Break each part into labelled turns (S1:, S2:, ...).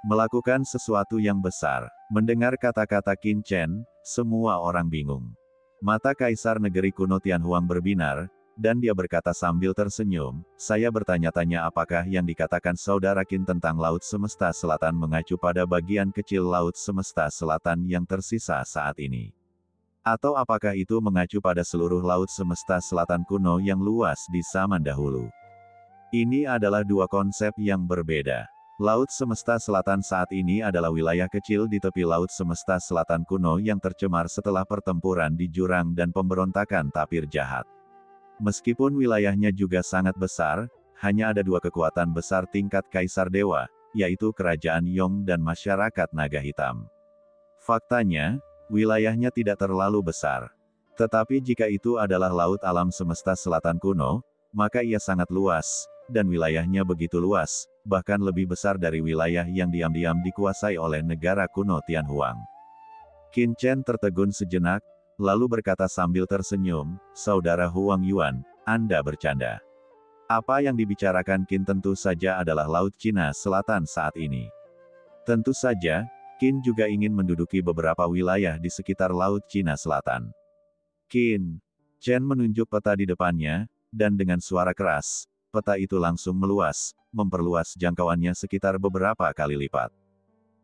S1: Melakukan sesuatu yang besar. Mendengar kata-kata Qin Chen, semua orang bingung. Mata Kaisar Negeri Kuno Tianhuang berbinar, dan dia berkata sambil tersenyum, saya bertanya-tanya apakah yang dikatakan Saudara Qin tentang Laut Semesta Selatan mengacu pada bagian kecil Laut Semesta Selatan yang tersisa saat ini. Atau apakah itu mengacu pada seluruh Laut Semesta Selatan kuno yang luas di zaman dahulu? Ini adalah dua konsep yang berbeda. Laut Semesta Selatan saat ini adalah wilayah kecil di tepi Laut Semesta Selatan kuno yang tercemar setelah pertempuran di jurang dan pemberontakan tapir jahat. Meskipun wilayahnya juga sangat besar, hanya ada dua kekuatan besar tingkat Kaisar Dewa, yaitu Kerajaan Yong dan masyarakat Naga Hitam. Faktanya, wilayahnya tidak terlalu besar. Tetapi jika itu adalah Laut Alam Semesta Selatan kuno, maka ia sangat luas, dan wilayahnya begitu luas, bahkan lebih besar dari wilayah yang diam-diam dikuasai oleh negara kuno Tianhuang. Qin Chen tertegun sejenak, lalu berkata sambil tersenyum, Saudara Huang Yuan, Anda bercanda. Apa yang dibicarakan Qin tentu saja adalah Laut Cina Selatan saat ini. Tentu saja, Qin juga ingin menduduki beberapa wilayah di sekitar Laut Cina Selatan. Qin Chen menunjuk peta di depannya, dan dengan suara keras, peta itu langsung meluas, memperluas jangkauannya sekitar beberapa kali lipat.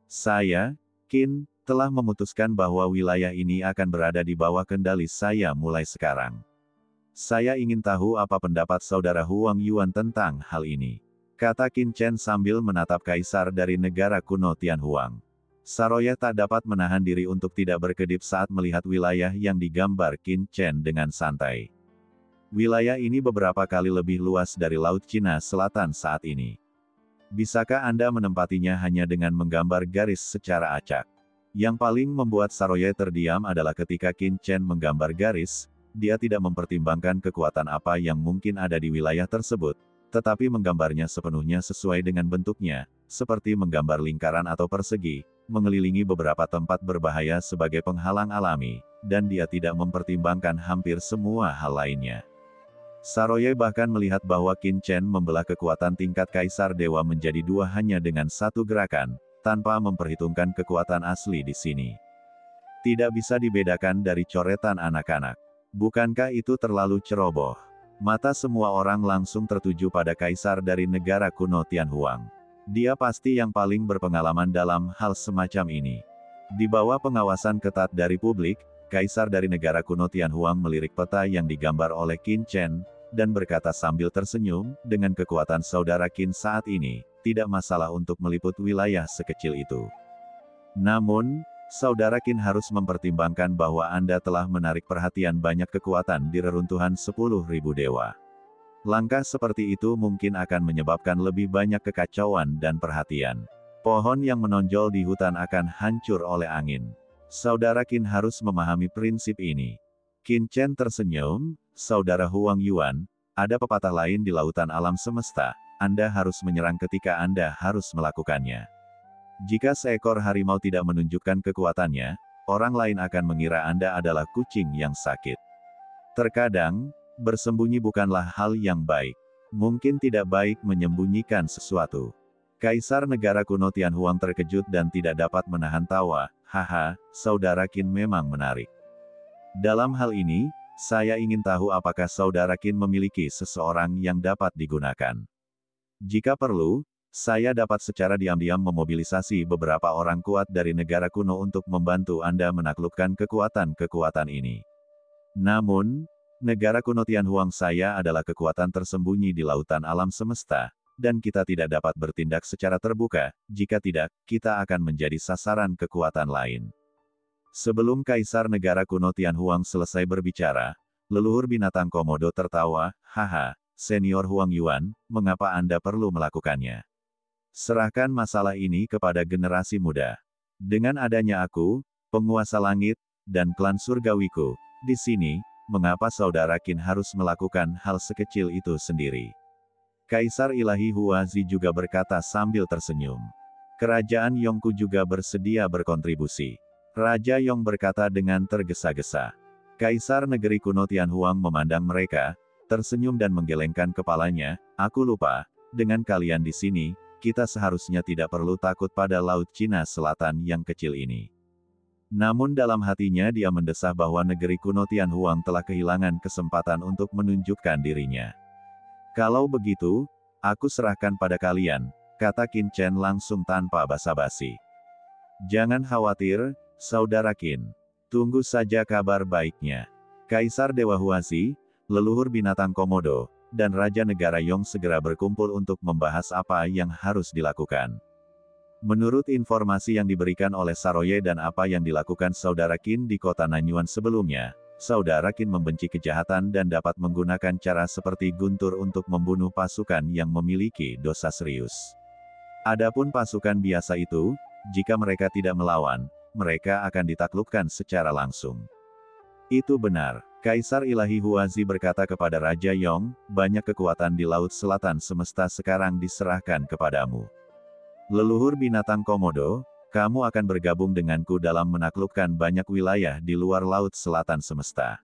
S1: Saya, Qin, telah memutuskan bahwa wilayah ini akan berada di bawah kendali saya mulai sekarang. Saya ingin tahu apa pendapat Saudara Huang Yuan tentang hal ini. Kata Qin Chen sambil menatap Kaisar dari negara kuno Tianhuang. Saroya tak dapat menahan diri untuk tidak berkedip saat melihat wilayah yang digambar Qin Chen dengan santai. Wilayah ini beberapa kali lebih luas dari Laut Cina Selatan saat ini. Bisakah Anda menempatinya hanya dengan menggambar garis secara acak? Yang paling membuat Saroye terdiam adalah ketika Qin Chen menggambar garis, dia tidak mempertimbangkan kekuatan apa yang mungkin ada di wilayah tersebut, tetapi menggambarnya sepenuhnya sesuai dengan bentuknya, seperti menggambar lingkaran atau persegi, mengelilingi beberapa tempat berbahaya sebagai penghalang alami, dan dia tidak mempertimbangkan hampir semua hal lainnya. Saroye bahkan melihat bahwa Qin Chen membelah kekuatan tingkat Kaisar Dewa menjadi dua hanya dengan satu gerakan, tanpa memperhitungkan kekuatan asli di sini. Tidak bisa dibedakan dari coretan anak-anak. Bukankah itu terlalu ceroboh? Mata semua orang langsung tertuju pada Kaisar dari negara kuno Tianhuang. Dia pasti yang paling berpengalaman dalam hal semacam ini. Di bawah pengawasan ketat dari publik, Kaisar dari negara kuno Tianhuang melirik peta yang digambar oleh Qin Chen, dan berkata sambil tersenyum, dengan kekuatan Saudara Qin saat ini, tidak masalah untuk meliput wilayah sekecil itu. Namun, Saudara Qin harus mempertimbangkan bahwa Anda telah menarik perhatian banyak kekuatan di reruntuhan 10.000 dewa. Langkah seperti itu mungkin akan menyebabkan lebih banyak kekacauan dan perhatian. Pohon yang menonjol di hutan akan hancur oleh angin. Saudara Qin harus memahami prinsip ini. Qin Chen tersenyum, Saudara Huang Yuan, ada pepatah lain di lautan alam semesta, Anda harus menyerang ketika Anda harus melakukannya. Jika seekor harimau tidak menunjukkan kekuatannya, orang lain akan mengira Anda adalah kucing yang sakit. Terkadang, bersembunyi bukanlah hal yang baik. Mungkin tidak baik menyembunyikan sesuatu. Kaisar negara kuno Tianhuang terkejut dan tidak dapat menahan tawa, haha, Saudara Qin memang menarik. Dalam hal ini, saya ingin tahu apakah Saudara Qin memiliki seseorang yang dapat digunakan. Jika perlu, saya dapat secara diam-diam memobilisasi beberapa orang kuat dari negara kuno untuk membantu Anda menaklukkan kekuatan-kekuatan ini. Namun, negara kuno Tianhuang saya adalah kekuatan tersembunyi di lautan alam semesta, dan kita tidak dapat bertindak secara terbuka, jika tidak, kita akan menjadi sasaran kekuatan lain. Sebelum Kaisar negara kuno Tianhuang selesai berbicara, leluhur binatang Komodo tertawa, haha, Senior Huang Yuan, mengapa Anda perlu melakukannya? Serahkan masalah ini kepada generasi muda. Dengan adanya aku, penguasa langit, dan klan surgawiku, di sini, mengapa Saudara Qin harus melakukan hal sekecil itu sendiri? Kaisar Ilahi Huazi juga berkata sambil tersenyum. Kerajaan Yongku juga bersedia berkontribusi. Raja Yong berkata dengan tergesa-gesa. Kaisar negeri kuno Tianhuang memandang mereka, tersenyum dan menggelengkan kepalanya, aku lupa, dengan kalian di sini, kita seharusnya tidak perlu takut pada Laut Cina Selatan yang kecil ini. Namun dalam hatinya dia mendesah bahwa negeri kuno Tianhuang telah kehilangan kesempatan untuk menunjukkan dirinya. Kalau begitu, aku serahkan pada kalian, kata Qin Chen langsung tanpa basa-basi. Jangan khawatir, saudara Qin. Tunggu saja kabar baiknya. Kaisar Dewa Huazi, leluhur binatang Komodo, dan Raja Negara Yong segera berkumpul untuk membahas apa yang harus dilakukan. Menurut informasi yang diberikan oleh Saroye dan apa yang dilakukan saudara Qin di kota Nanyuan sebelumnya, saudara Qin membenci kejahatan dan dapat menggunakan cara seperti guntur untuk membunuh pasukan yang memiliki dosa serius. Adapun pasukan biasa itu, jika mereka tidak melawan, mereka akan ditaklukkan secara langsung. Itu benar, Kaisar Ilahi Huazi berkata kepada Raja Yong, banyak kekuatan di Laut Selatan semesta sekarang diserahkan kepadamu. Leluhur binatang Komodo, kamu akan bergabung denganku dalam menaklukkan banyak wilayah di luar Laut Selatan semesta.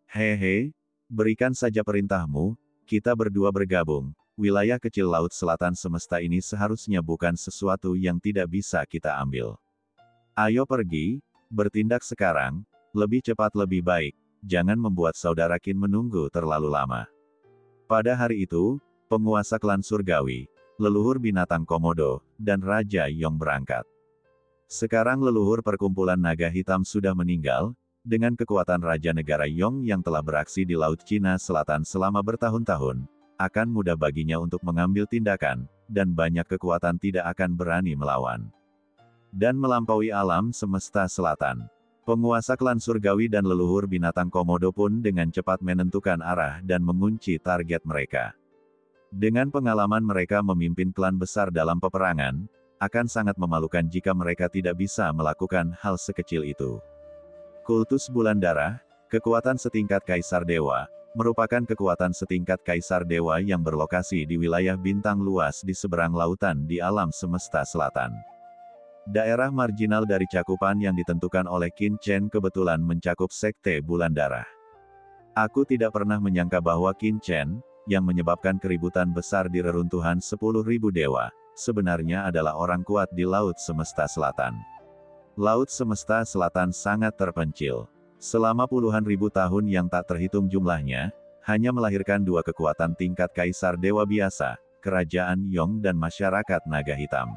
S1: Hehe, berikan saja perintahmu, kita berdua bergabung. Wilayah kecil Laut Selatan semesta ini seharusnya bukan sesuatu yang tidak bisa kita ambil. Ayo pergi, bertindak sekarang, lebih cepat lebih baik, jangan membuat saudara Qin menunggu terlalu lama. Pada hari itu, penguasa klan surgawi, leluhur binatang Komodo, dan Raja Yong berangkat. Sekarang leluhur perkumpulan naga hitam sudah meninggal, dengan kekuatan Raja Negara Yong yang telah beraksi di Laut Cina Selatan selama bertahun-tahun, akan mudah baginya untuk mengambil tindakan, dan banyak kekuatan tidak akan berani melawan. Dan melampaui alam semesta selatan. Penguasa klan surgawi dan leluhur binatang Komodo pun dengan cepat menentukan arah dan mengunci target mereka. Dengan pengalaman mereka memimpin klan besar dalam peperangan, akan sangat memalukan jika mereka tidak bisa melakukan hal sekecil itu. Kultus Bulan Darah, kekuatan setingkat Kaisar Dewa, merupakan kekuatan setingkat Kaisar Dewa yang berlokasi di wilayah bintang luas di seberang lautan di alam semesta selatan. Daerah marginal dari cakupan yang ditentukan oleh Qin Chen kebetulan mencakup Sekte Bulan Darah. Aku tidak pernah menyangka bahwa Qin Chen, yang menyebabkan keributan besar di reruntuhan 10.000 dewa, sebenarnya adalah orang kuat di Laut Semesta Selatan. Laut Semesta Selatan sangat terpencil. Selama puluhan ribu tahun yang tak terhitung jumlahnya, hanya melahirkan dua kekuatan tingkat Kaisar Dewa biasa, Kerajaan Yong dan masyarakat naga hitam.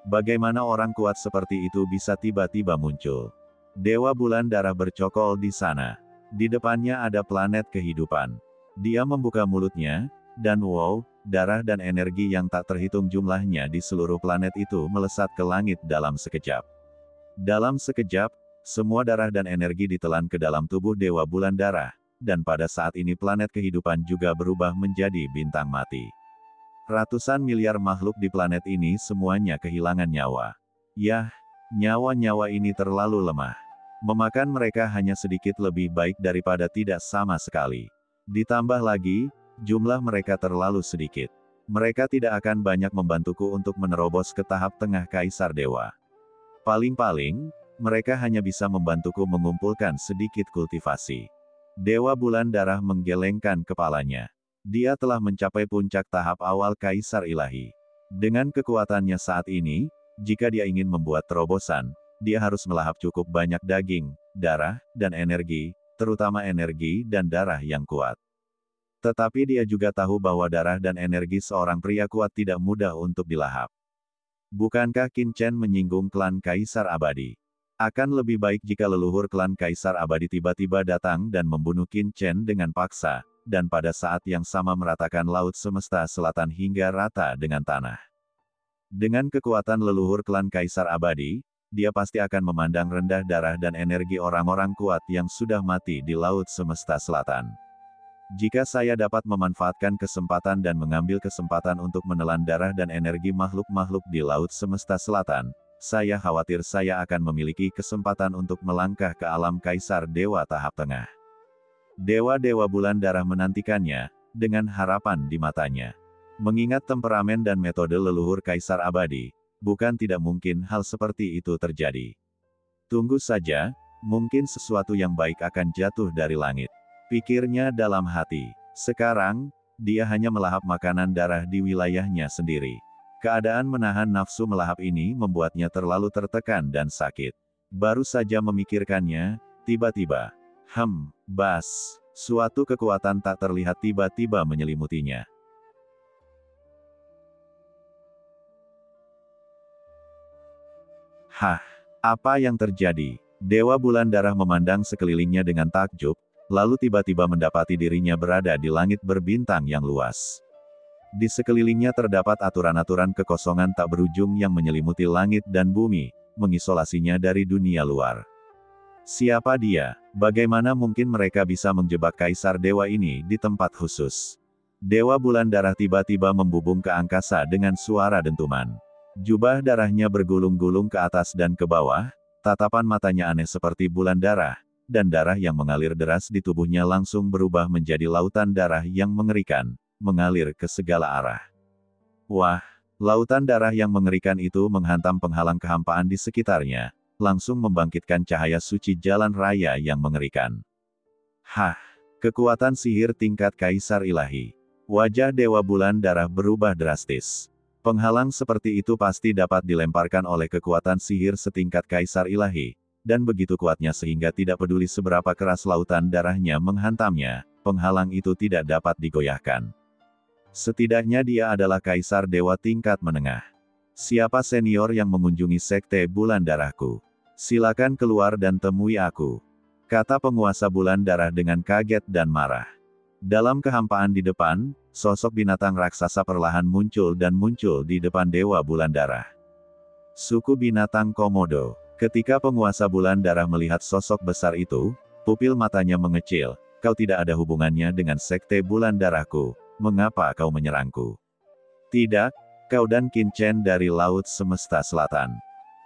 S1: Bagaimana orang kuat seperti itu bisa tiba-tiba muncul? Dewa Bulan Darah bercokol di sana. Di depannya ada planet kehidupan. Dia membuka mulutnya, dan wow, darah dan energi yang tak terhitung jumlahnya di seluruh planet itu melesat ke langit dalam sekejap. Dalam sekejap, semua darah dan energi ditelan ke dalam tubuh Dewa Bulan Darah, dan pada saat ini planet kehidupan juga berubah menjadi bintang mati. Ratusan miliar makhluk di planet ini semuanya kehilangan nyawa. Yah, nyawa-nyawa ini terlalu lemah. Memakan mereka hanya sedikit lebih baik daripada tidak sama sekali. Ditambah lagi, jumlah mereka terlalu sedikit. Mereka tidak akan banyak membantuku untuk menerobos ke tahap tengah Kaisar Dewa. Paling-paling, mereka hanya bisa membantuku mengumpulkan sedikit kultivasi. Dewa Bulan Darah menggelengkan kepalanya. Dia telah mencapai puncak tahap awal Kaisar Ilahi. Dengan kekuatannya saat ini, jika dia ingin membuat terobosan, dia harus melahap cukup banyak daging, darah, dan energi, terutama energi dan darah yang kuat. Tetapi dia juga tahu bahwa darah dan energi seorang pria kuat tidak mudah untuk dilahap. Bukankah Qin Chen menyinggung klan Kaisar Abadi? Akan lebih baik jika leluhur klan Kaisar Abadi tiba-tiba datang dan membunuh Qin Chen dengan paksa, dan pada saat yang sama meratakan Laut Semesta Selatan hingga rata dengan tanah. Dengan kekuatan leluhur klan Kaisar Abadi, dia pasti akan memandang rendah darah dan energi orang-orang kuat yang sudah mati di Laut Semesta Selatan. Jika saya dapat memanfaatkan kesempatan dan mengambil kesempatan untuk menelan darah dan energi makhluk-makhluk di Laut Semesta Selatan, saya khawatir saya akan memiliki kesempatan untuk melangkah ke alam Kaisar Dewa tahap tengah. Dewa-dewa Bulan Darah menantikannya, dengan harapan di matanya. Mengingat temperamen dan metode leluhur Kaisar Abadi, bukan tidak mungkin hal seperti itu terjadi. Tunggu saja, mungkin sesuatu yang baik akan jatuh dari langit. Pikirnya dalam hati. Sekarang, dia hanya melahap makanan darah di wilayahnya sendiri. Keadaan menahan nafsu melahap ini membuatnya terlalu tertekan dan sakit. Baru saja memikirkannya, tiba-tiba, bas, suatu kekuatan tak terlihat tiba-tiba menyelimutinya. Hah, apa yang terjadi? Dewa Bulan Darah memandang sekelilingnya dengan takjub, lalu tiba-tiba mendapati dirinya berada di langit berbintang yang luas. Di sekelilingnya terdapat aturan-aturan kekosongan tak berujung yang menyelimuti langit dan bumi, mengisolasinya dari dunia luar. Siapa dia? Bagaimana mungkin mereka bisa menjebak Kaisar Dewa ini di tempat khusus? Dewa Bulan Darah tiba-tiba membubung ke angkasa dengan suara dentuman. Jubah darahnya bergulung-gulung ke atas dan ke bawah, tatapan matanya aneh seperti bulan darah, dan darah yang mengalir deras di tubuhnya langsung berubah menjadi lautan darah yang mengerikan, mengalir ke segala arah. Wah, lautan darah yang mengerikan itu menghantam penghalang kehampaan di sekitarnya, langsung membangkitkan cahaya suci jalan raya yang mengerikan. Hah, kekuatan sihir tingkat Kaisar Ilahi. Wajah Dewa Bulan Darah berubah drastis. Penghalang seperti itu pasti dapat dilemparkan oleh kekuatan sihir setingkat Kaisar Ilahi, dan begitu kuatnya sehingga tidak peduli seberapa keras lautan darahnya menghantamnya, penghalang itu tidak dapat digoyahkan. Setidaknya dia adalah Kaisar Dewa tingkat menengah. Siapa senior yang mengunjungi Sekte Bulan Darahku? Silakan keluar dan temui aku, kata penguasa Bulan Darah dengan kaget dan marah. Dalam kehampaan di depan, sosok binatang raksasa perlahan muncul di depan Dewa Bulan Darah. Suku binatang Komodo. Ketika penguasa Bulan Darah melihat sosok besar itu, pupil matanya mengecil. Kau tidak ada hubungannya dengan Sekte Bulan Darahku, mengapa kau menyerangku? Tidak, kau dan Qin Chen dari Laut Semesta Selatan.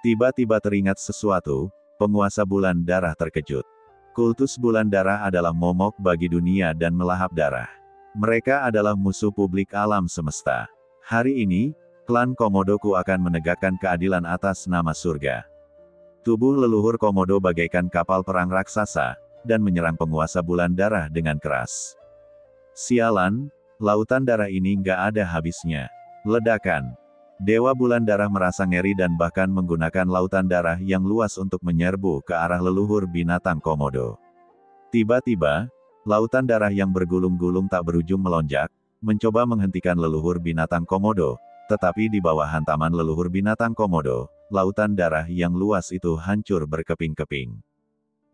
S1: Tiba-tiba teringat sesuatu, penguasa Bulan Darah terkejut. Kultus Bulan Darah adalah momok bagi dunia dan melahap darah. Mereka adalah musuh publik alam semesta. Hari ini, klan Komodoku akan menegakkan keadilan atas nama surga. Tubuh leluhur Komodo bagaikan kapal perang raksasa, dan menyerang penguasa Bulan Darah dengan keras. Sialan, lautan darah ini nggak ada habisnya. Ledakan. Dewa Bulan Darah merasa ngeri dan bahkan menggunakan lautan darah yang luas untuk menyerbu ke arah leluhur binatang Komodo. Tiba-tiba, lautan darah yang bergulung-gulung tak berujung melonjak, mencoba menghentikan leluhur binatang Komodo, tetapi di bawah hantaman leluhur binatang Komodo, lautan darah yang luas itu hancur berkeping-keping.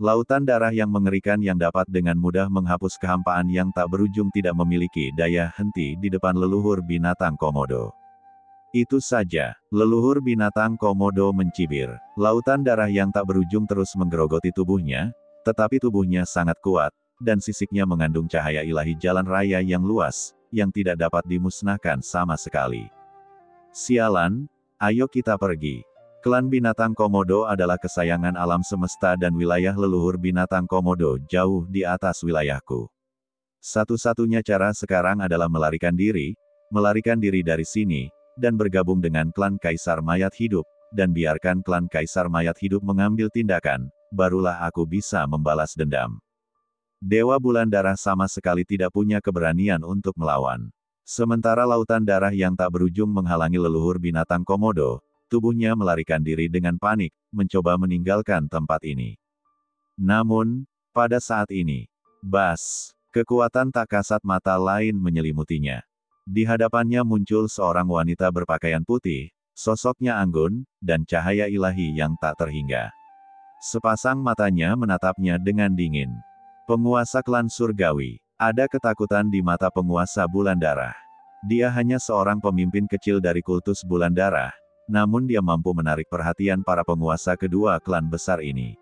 S1: Lautan darah yang mengerikan yang dapat dengan mudah menghapus kehampaan yang tak berujung tidak memiliki daya henti di depan leluhur binatang Komodo. Itu saja, leluhur binatang Komodo mencibir. Lautan darah yang tak berujung terus menggerogoti tubuhnya, tetapi tubuhnya sangat kuat, dan sisiknya mengandung cahaya ilahi jalan raya yang luas, yang tidak dapat dimusnahkan sama sekali. Sialan, ayo kita pergi. Klan binatang Komodo adalah kesayangan alam semesta dan wilayah leluhur binatang Komodo jauh di atas wilayahku. Satu-satunya cara sekarang adalah melarikan diri dari sini, dan bergabung dengan klan Kaisar Mayat Hidup, dan biarkan klan Kaisar Mayat Hidup mengambil tindakan, barulah aku bisa membalas dendam. Dewa Bulan Darah sama sekali tidak punya keberanian untuk melawan. Sementara lautan darah yang tak berujung menghalangi leluhur binatang Komodo, tubuhnya melarikan diri dengan panik, mencoba meninggalkan tempat ini. Namun, pada saat ini, bas, kekuatan tak kasat mata lain menyelimutinya. Di hadapannya muncul seorang wanita berpakaian putih, sosoknya anggun, dan cahaya ilahi yang tak terhingga. Sepasang matanya menatapnya dengan dingin. Penguasa klan surgawi. Ada ketakutan di mata penguasa Bulan Darah. Dia hanya seorang pemimpin kecil dari kultus Bulan Darah, namun dia mampu menarik perhatian para penguasa kedua klan besar ini.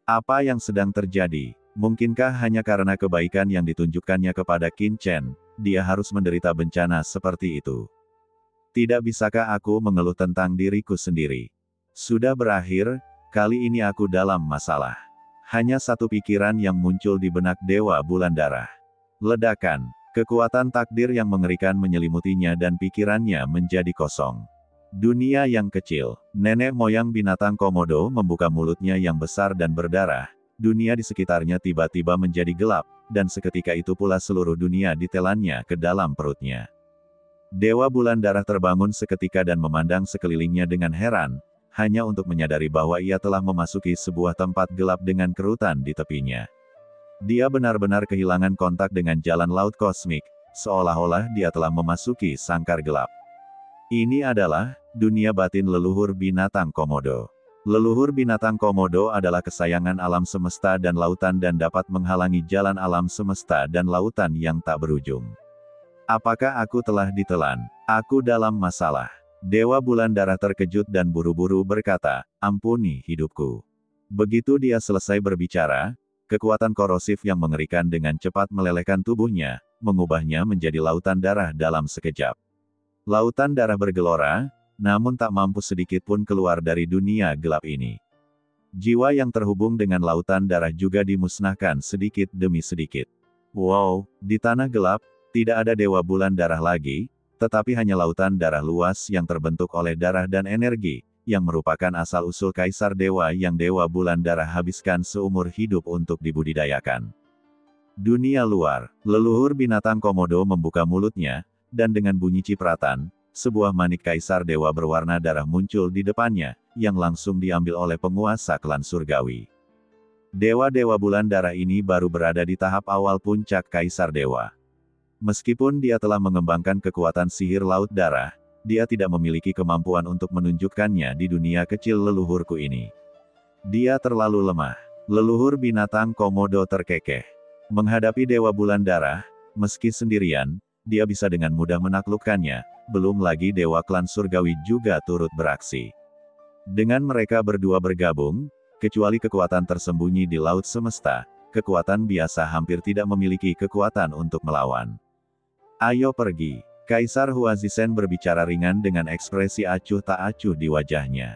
S1: Apa yang sedang terjadi? Mungkinkah hanya karena kebaikan yang ditunjukkannya kepada Qin Chen, dia harus menderita bencana seperti itu? Tidak bisakah aku mengeluh tentang diriku sendiri? Sudah berakhir, kali ini aku dalam masalah. Hanya satu pikiran yang muncul di benak Dewa Bulan Darah. Ledakan, kekuatan takdir yang mengerikan menyelimutinya dan pikirannya menjadi kosong. Dunia yang kecil, nenek moyang binatang Komodo membuka mulutnya yang besar dan berdarah. Dunia di sekitarnya tiba-tiba menjadi gelap, dan seketika itu pula seluruh dunia ditelannya ke dalam perutnya. Dewa Bulan Darah terbangun seketika dan memandang sekelilingnya dengan heran, hanya untuk menyadari bahwa ia telah memasuki sebuah tempat gelap dengan kerutan di tepinya. Dia benar-benar kehilangan kontak dengan jalan laut kosmik, seolah-olah dia telah memasuki sangkar gelap. Ini adalah dunia batin leluhur binatang Komodo. Leluhur binatang Komodo adalah kesayangan alam semesta dan lautan dan dapat menghalangi jalan alam semesta dan lautan yang tak berujung. Apakah aku telah ditelan? Aku dalam masalah. Dewa Bulan Darah terkejut dan buru-buru berkata, "Ampuni hidupku." Begitu dia selesai berbicara, kekuatan korosif yang mengerikan dengan cepat melelehkan tubuhnya, mengubahnya menjadi lautan darah dalam sekejap. Lautan darah bergelora, namun tak mampu sedikit pun keluar dari dunia gelap ini. Jiwa yang terhubung dengan lautan darah juga dimusnahkan sedikit demi sedikit. Wow, di tanah gelap, tidak ada Dewa Bulan Darah lagi, tetapi hanya lautan darah luas yang terbentuk oleh darah dan energi, yang merupakan asal-usul Kaisar Dewa yang Dewa Bulan Darah habiskan seumur hidup untuk dibudidayakan. Dunia luar, leluhur binatang Komodo membuka mulutnya, dan dengan bunyi cipratan, sebuah manik Kaisar Dewa berwarna darah muncul di depannya, yang langsung diambil oleh penguasa klan surgawi. Dewa-dewa Bulan Darah ini baru berada di tahap awal puncak Kaisar Dewa. Meskipun dia telah mengembangkan kekuatan sihir laut darah, dia tidak memiliki kemampuan untuk menunjukkannya di dunia kecil leluhurku ini. Dia terlalu lemah. Leluhur binatang Komodo terkekeh. Menghadapi Dewa Bulan Darah, meski sendirian, dia bisa dengan mudah menaklukkannya, belum lagi Dewa Klan Surgawi juga turut beraksi. Dengan mereka berdua bergabung, kecuali kekuatan tersembunyi di laut semesta, kekuatan biasa hampir tidak memiliki kekuatan untuk melawan. Ayo pergi. Kaisar Huazisen berbicara ringan dengan ekspresi acuh tak acuh di wajahnya.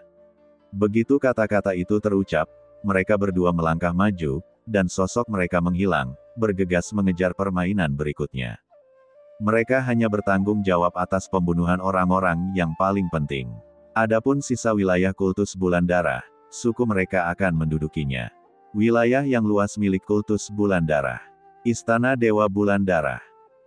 S1: Begitu kata-kata itu terucap, mereka berdua melangkah maju, dan sosok mereka menghilang, bergegas mengejar permainan berikutnya. Mereka hanya bertanggung jawab atas pembunuhan orang-orang yang paling penting. Adapun sisa wilayah kultus Bulan Darah, suku mereka akan mendudukinya. Wilayah yang luas milik kultus Bulan Darah. Istana Dewa Bulan Darah.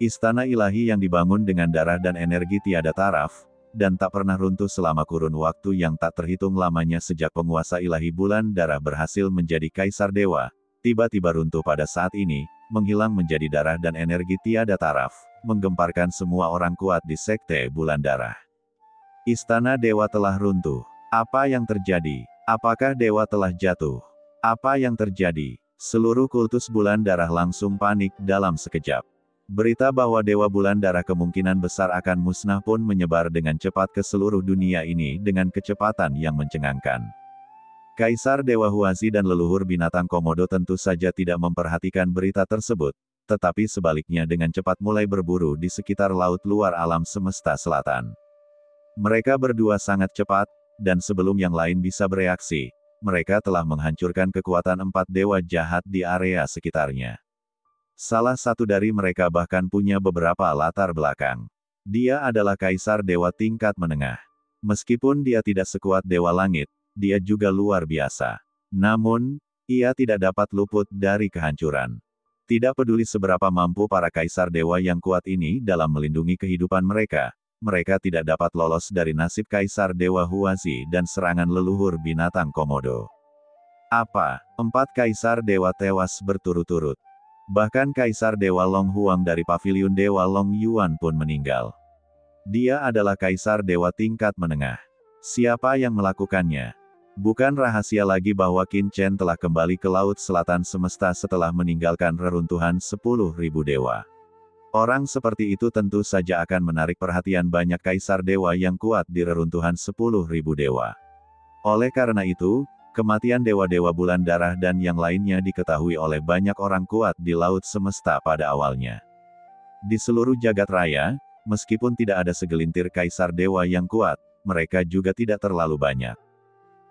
S1: Istana ilahi yang dibangun dengan darah dan energi tiada taraf, dan tak pernah runtuh selama kurun waktu yang tak terhitung lamanya sejak penguasa ilahi Bulan Darah berhasil menjadi Kaisar Dewa, tiba-tiba runtuh pada saat ini, menghilang menjadi darah dan energi tiada taraf, menggemparkan semua orang kuat di Sekte Bulan Darah. Istana Dewa telah runtuh. Apa yang terjadi? Apakah Dewa telah jatuh? Apa yang terjadi? Seluruh kultus Bulan Darah langsung panik dalam sekejap. Berita bahwa Dewa Bulan Darah kemungkinan besar akan musnah pun menyebar dengan cepat ke seluruh dunia ini dengan kecepatan yang mencengangkan. Kaisar Dewa Huazi dan leluhur binatang Komodo tentu saja tidak memperhatikan berita tersebut, tetapi sebaliknya dengan cepat mulai berburu di sekitar laut luar alam semesta selatan. Mereka berdua sangat cepat, dan sebelum yang lain bisa bereaksi, mereka telah menghancurkan kekuatan 4 dewa jahat di area sekitarnya. Salah satu dari mereka bahkan punya beberapa latar belakang. Dia adalah Kaisar Dewa tingkat menengah. Meskipun dia tidak sekuat Dewa Langit, dia juga luar biasa. Namun, ia tidak dapat luput dari kehancuran. Tidak peduli seberapa mampu para Kaisar Dewa yang kuat ini dalam melindungi kehidupan mereka, mereka tidak dapat lolos dari nasib Kaisar Dewa Huazi dan serangan leluhur binatang Komodo. Apa? 4 Kaisar Dewa tewas berturut-turut. Bahkan Kaisar Dewa Long Huang dari Paviliun Dewa Long Yuan pun meninggal. Dia adalah Kaisar Dewa tingkat menengah. Siapa yang melakukannya? Bukan rahasia lagi bahwa Qin Chen telah kembali ke Laut Selatan Semesta setelah meninggalkan reruntuhan 10.000 dewa. Orang seperti itu tentu saja akan menarik perhatian banyak Kaisar Dewa yang kuat di reruntuhan 10.000 dewa. Oleh karena itu, kematian dewa-dewa Bulan Darah dan yang lainnya diketahui oleh banyak orang kuat di Laut Semesta pada awalnya. Di seluruh jagat raya, meskipun tidak ada segelintir Kaisar Dewa yang kuat, mereka juga tidak terlalu banyak.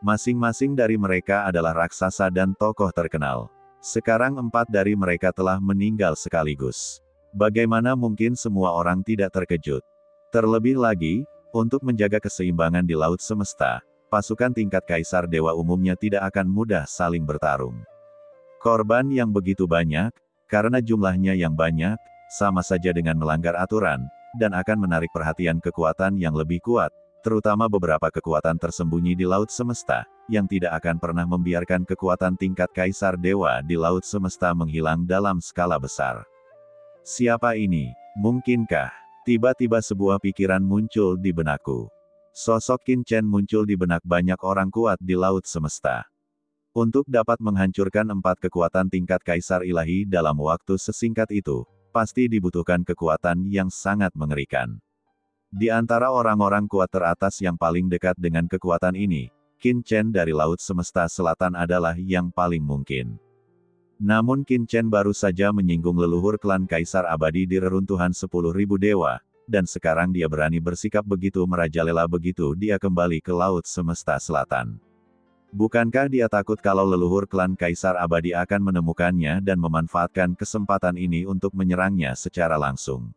S1: Masing-masing dari mereka adalah raksasa dan tokoh terkenal. Sekarang 4 dari mereka telah meninggal sekaligus. Bagaimana mungkin semua orang tidak terkejut? Terlebih lagi, untuk menjaga keseimbangan di Laut Semesta, pasukan tingkat Kaisar Dewa umumnya tidak akan mudah saling bertarung. Korban yang begitu banyak, karena jumlahnya yang banyak, sama saja dengan melanggar aturan, dan akan menarik perhatian kekuatan yang lebih kuat, terutama beberapa kekuatan tersembunyi di laut semesta, yang tidak akan pernah membiarkan kekuatan tingkat kaisar dewa di laut semesta menghilang dalam skala besar. Siapa ini? Mungkinkah? Tiba-tiba sebuah pikiran muncul di benakku. Sosok Qin Chen muncul di benak banyak orang kuat di laut semesta. Untuk dapat menghancurkan 4 kekuatan tingkat kaisar ilahi dalam waktu sesingkat itu, pasti dibutuhkan kekuatan yang sangat mengerikan. Di antara orang-orang kuat teratas yang paling dekat dengan kekuatan ini, Qin Chen dari Laut Semesta Selatan adalah yang paling mungkin. Namun Qin Chen baru saja menyinggung leluhur klan Kaisar Abadi di reruntuhan 10.000 dewa, dan sekarang dia berani bersikap begitu merajalela begitu dia kembali ke Laut Semesta Selatan. Bukankah dia takut kalau leluhur klan Kaisar Abadi akan menemukannya dan memanfaatkan kesempatan ini untuk menyerangnya secara langsung?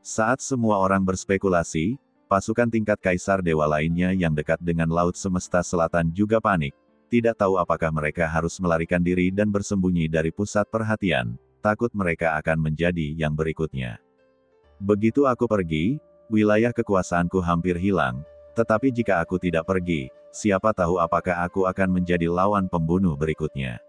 S1: Saat semua orang berspekulasi, pasukan tingkat Kaisar Dewa lainnya yang dekat dengan Laut Semesta Selatan juga panik, tidak tahu apakah mereka harus melarikan diri dan bersembunyi dari pusat perhatian, takut mereka akan menjadi yang berikutnya. Begitu aku pergi, wilayah kekuasaanku hampir hilang, tetapi jika aku tidak pergi, siapa tahu apakah aku akan menjadi lawan pembunuh berikutnya.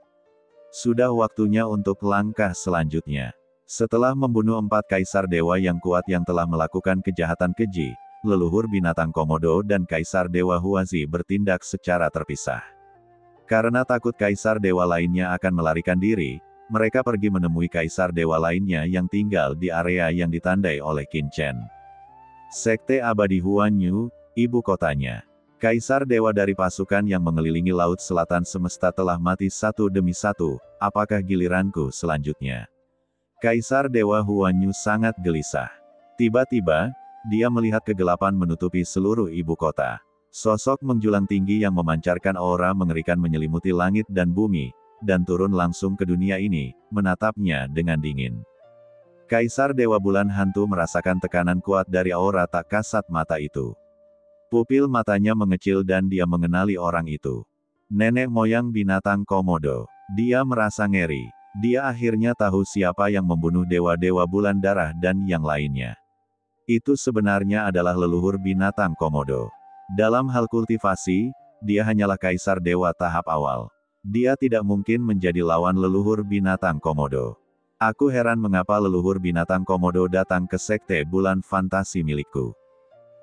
S1: Sudah waktunya untuk langkah selanjutnya. Setelah membunuh 4 kaisar dewa yang kuat yang telah melakukan kejahatan keji, leluhur binatang Komodo dan kaisar dewa Huazi bertindak secara terpisah. Karena takut kaisar dewa lainnya akan melarikan diri, mereka pergi menemui kaisar dewa lainnya yang tinggal di area yang ditandai oleh Qin Chen. Sekte Abadi Huanyu, ibu kotanya. Kaisar dewa dari pasukan yang mengelilingi Laut Selatan Semesta telah mati satu demi satu, apakah giliranku selanjutnya? Kaisar dewa Huanyu sangat gelisah. Tiba-tiba, dia melihat kegelapan menutupi seluruh ibu kota. Sosok menjulang tinggi yang memancarkan aura mengerikan menyelimuti langit dan bumi, dan turun langsung ke dunia ini, menatapnya dengan dingin. Kaisar Dewa Bulan Hantu merasakan tekanan kuat dari aura tak kasat mata itu. Pupil matanya mengecil dan dia mengenali orang itu. Nenek moyang binatang Komodo. Dia merasa ngeri. Dia akhirnya tahu siapa yang membunuh dewa-dewa bulan darah dan yang lainnya. Itu sebenarnya adalah leluhur binatang Komodo. Dalam hal kultivasi, dia hanyalah kaisar dewa tahap awal. Dia tidak mungkin menjadi lawan leluhur binatang Komodo. Aku heran mengapa leluhur binatang Komodo datang ke sekte bulan fantasi milikku.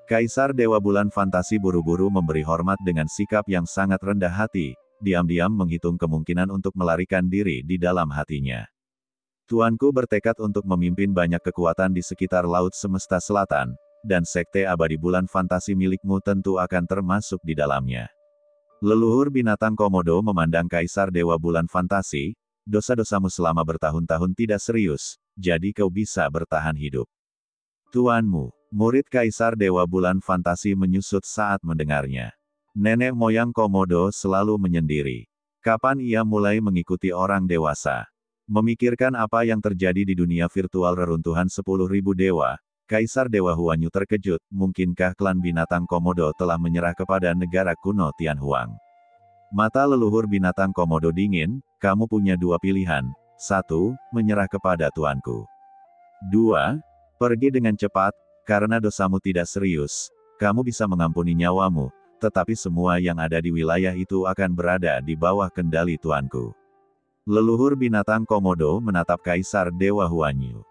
S1: Kaisar Dewa Bulan Fantasi buru-buru memberi hormat dengan sikap yang sangat rendah hati, diam-diam menghitung kemungkinan untuk melarikan diri di dalam hatinya. Tuanku bertekad untuk memimpin banyak kekuatan di sekitar Laut Semesta Selatan, dan sekte abadi bulan fantasi milikmu tentu akan termasuk di dalamnya. Leluhur binatang Komodo memandang Kaisar Dewa Bulan Fantasi, dosa-dosamu selama bertahun-tahun tidak serius, jadi kau bisa bertahan hidup. Tuanmu, murid Kaisar Dewa Bulan Fantasi menyusut saat mendengarnya. Nenek moyang Komodo selalu menyendiri. Kapan ia mulai mengikuti orang dewasa? Memikirkan apa yang terjadi di dunia virtual reruntuhan 10.000 dewa, Kaisar Dewa Huanyu terkejut, mungkinkah klan binatang Komodo telah menyerah kepada negara kuno Tianhuang? Mata leluhur binatang Komodo dingin, kamu punya dua pilihan. 1. Menyerah kepada tuanku. 2. Pergi dengan cepat, karena dosamu tidak serius, kamu bisa mengampuni nyawamu, tetapi semua yang ada di wilayah itu akan berada di bawah kendali tuanku. Leluhur binatang Komodo menatap Kaisar Dewa Huanyu.